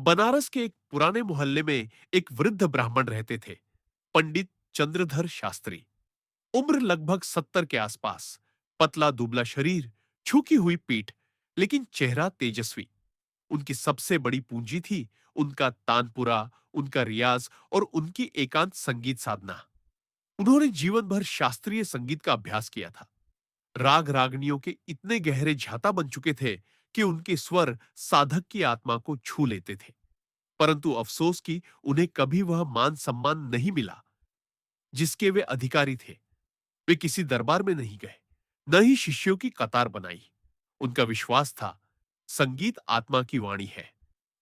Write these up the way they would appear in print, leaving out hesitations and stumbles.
बनारस के एक पुराने मोहल्ले में एक वृद्ध ब्राह्मण रहते थे, पंडित चंद्रधर शास्त्री। उम्र लगभग 70 के आसपास, पतला दुबला शरीर, झुकी हुई पीठ, लेकिन चेहरा तेजस्वी। उनकी सबसे बड़ी पूंजी थी उनका तानपुरा, उनका रियाज और उनकी एकांत संगीत साधना। उन्होंने जीवन भर शास्त्रीय संगीत का अभ्यास किया था। राग रागनियों के इतने गहरे झाता बन चुके थे कि उनके स्वर साधक की आत्मा को छू लेते थे। परंतु अफसोस कि उन्हें कभी वह मान सम्मान नहीं मिला जिसके वे अधिकारी थे। वे किसी दरबार में नहीं गए, न ही शिष्यों की कतार बनाई। उनका विश्वास था, संगीत आत्मा की वाणी है,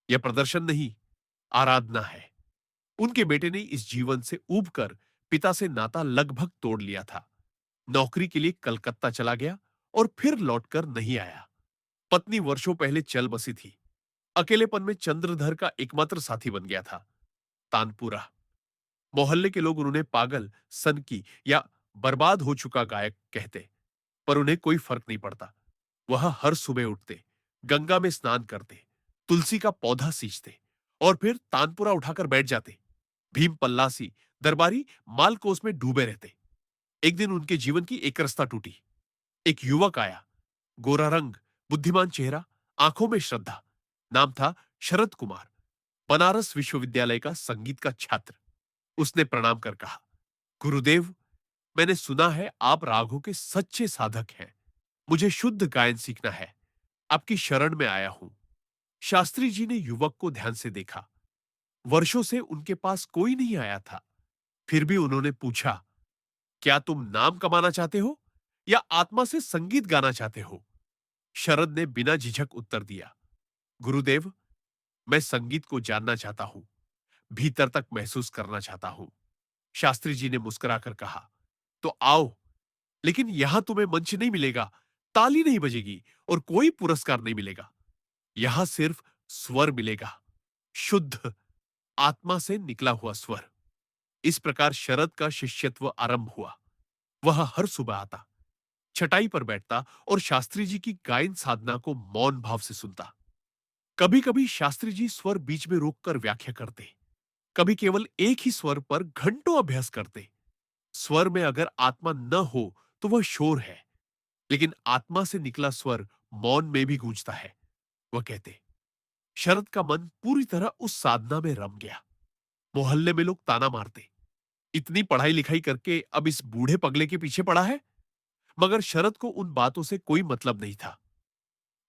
यह प्रदर्शन नहीं, आराधना है। उनके बेटे ने इस जीवन से ऊबकर पिता से नाता लगभग तोड़ लिया था। नौकरी के लिए कलकत्ता चला गया और फिर लौटकर नहीं आया। पत्नी वर्षों पहले चल बसी थी। अकेलेपन में चंद्रधर का एकमात्र साथी बन गया था तानपुरा। मोहल्ले के लोग उन्हें पागल, सनकी या बर्बाद हो चुका गायक कहते, पर उन्हें कोई फर्क नहीं पड़ता। वह हर सुबह उठते, गंगा में स्नान करते, तुलसी का पौधा सींचते और फिर तानपुरा उठाकर बैठ जाते। भीम पल्लासी, दरबारी मालकोस में डूबे रहते। एक दिन उनके जीवन की एक रस्ता टूटी। एक युवक आया, गोरा रंग, बुद्धिमान चेहरा, आंखों में श्रद्धा। नाम था शरद कुमार, बनारस विश्वविद्यालय का संगीत का छात्र। उसने प्रणाम कर कहा, गुरुदेव, मैंने सुना है आप रागों के सच्चे साधक हैं। मुझे शुद्ध गायन सीखना है। आपकी शरण में आया हूं। शास्त्री जी ने युवक को ध्यान से देखा। वर्षों से उनके पास कोई नहीं आया था। फिर भी उन्होंने पूछा, क्या तुम नाम कमाना चाहते हो या आत्मा से संगीत गाना चाहते हो? शरद ने बिना झिझक उत्तर दिया, गुरुदेव, मैं संगीत को जानना चाहता हूं, भीतर तक महसूस करना चाहता हूं। शास्त्री जी ने मुस्कुराकर कहा, तो आओ, लेकिन यहां तुम्हें मंच नहीं मिलेगा, ताली नहीं बजेगी और कोई पुरस्कार नहीं मिलेगा। यहां सिर्फ स्वर मिलेगा, शुद्ध, आत्मा से निकला हुआ स्वर। इस प्रकार शरद का शिष्यत्व आरंभ हुआ। वह हर सुबह आता, छटाई पर बैठता और शास्त्री जी की गायन साधना को मौन भाव से सुनता। कभी कभी शास्त्री जी स्वर बीच में रोककर व्याख्या करते, कभी केवल एक ही स्वर पर घंटों अभ्यास करते। स्वर में अगर आत्मा न हो तो वह शोर है, लेकिन आत्मा से निकला स्वर मौन में भी गूंजता है, वह कहते। शरद का मन पूरी तरह उस साधना में रम गया। मोहल्ले में लोग ताना मारते, इतनी पढ़ाई लिखाई करके अब इस बूढ़े पगले के पीछे पड़ा है। मगर शरद को उन बातों से कोई मतलब नहीं था।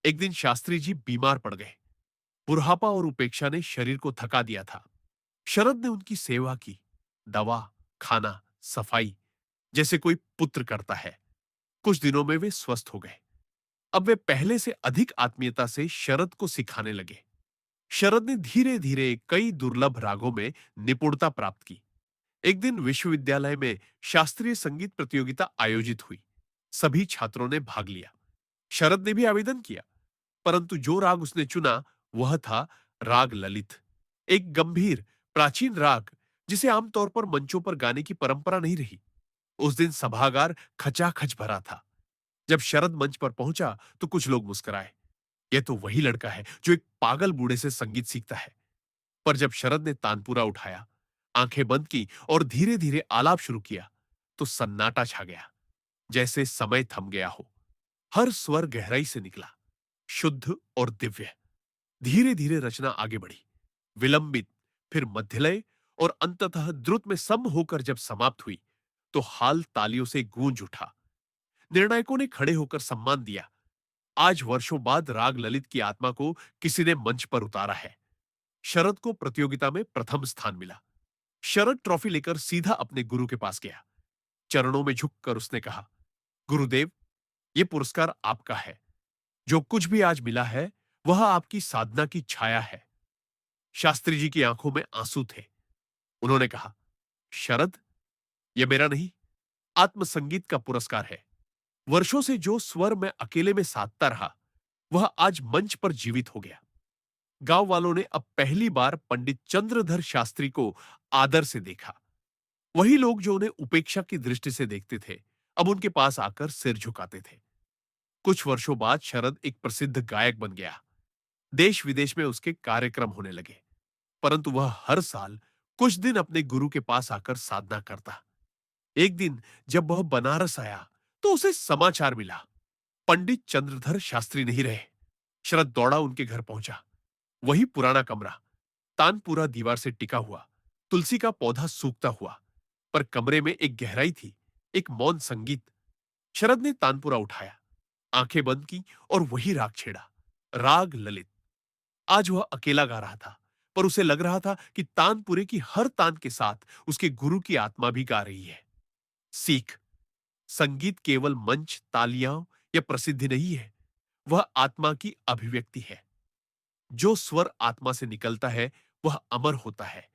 एक दिन शास्त्री जी बीमार पड़ गए। बुढ़ापा और उपेक्षा ने शरीर को थका दिया था। शरद ने उनकी सेवा की, दवा, खाना, सफाई, जैसे कोई पुत्र करता है। कुछ दिनों में वे स्वस्थ हो गए। अब वे पहले से अधिक आत्मीयता से शरद को सिखाने लगे। शरद ने धीरे धीरे कई दुर्लभ रागों में निपुणता प्राप्त की। एक दिन विश्वविद्यालय में शास्त्रीय संगीत प्रतियोगिता आयोजित हुई। सभी छात्रों ने भाग लिया। शरद ने भी आवेदन किया, परंतु जो राग उसने चुना वह था राग ललित, एक गंभीर, प्राचीन राग जिसे आमतौर पर मंचों पर गाने की परंपरा नहीं रही। उस दिन सभागार खचाखच भरा था। जब शरद मंच पर पहुंचा तो कुछ लोग मुस्कुराए। यह तो वही लड़का है जो एक पागल बूढ़े से संगीत सीखता है। पर जब शरद ने तानपुरा उठाया, आंखें बंद की और धीरे धीरे आलाप शुरू किया, तो सन्नाटा छा गया, जैसे समय थम गया हो। हर स्वर गहराई से निकला, शुद्ध और दिव्य। धीरे धीरे रचना आगे बढ़ी, विलंबित, फिर मध्यलय और अंततः द्रुत में सम होकर जब समाप्त हुई तो हाल तालियों से गूंज उठा। निर्णायकों ने खड़े होकर सम्मान दिया। आज वर्षों बाद राग ललित की आत्मा को किसी ने मंच पर उतारा है। शरद को प्रतियोगिता में प्रथम स्थान मिला। शरद ट्रॉफी लेकर सीधा अपने गुरु के पास गया। चरणों में झुककर उसने कहा, गुरुदेव, यह पुरस्कार आपका है। जो कुछ भी आज मिला है वह आपकी साधना की छाया है। शास्त्री जी की आंखों में आंसू थे। उन्होंने कहा, शरद, यह मेरा नहीं, आत्मसंगीत का पुरस्कार है। वर्षों से जो स्वर मैं अकेले में साधता रहा वह आज मंच पर जीवित हो गया। गांव वालों ने अब पहली बार पंडित चंद्रधर शास्त्री को आदर से देखा। वही लोग जो उन्हें उपेक्षा की दृष्टि से देखते थे अब उनके पास आकर सिर झुकाते थे। कुछ वर्षों बाद शरद एक प्रसिद्ध गायक बन गया। देश विदेश में उसके कार्यक्रम होने लगे। परंतु वह हर साल कुछ दिन अपने गुरु के पास आकर साधना करता। एक दिन जब वह बनारस आया, तो उसे समाचार मिला, पंडित चंद्रधर शास्त्री नहीं रहे। शरद दौड़ा उनके घर पहुंचा। वही पुराना कमरा, तानपुरा दीवार से टिका हुआ, तुलसी का पौधा सूखता हुआ, पर कमरे में एक गहराई थी, एक मौन संगीत। शरद ने तानपुरा उठाया, आंखें बंद की और वही राग छेड़ा, राग ललित। आज वह अकेला गा रहा था, पर उसे लग रहा था कि तानपुरे की हर तान के साथ उसके गुरु की आत्मा भी गा रही है। सीख, संगीत केवल मंच, तालियां या प्रसिद्धि नहीं है, वह आत्मा की अभिव्यक्ति है। जो स्वर आत्मा से निकलता है, वह अमर होता है।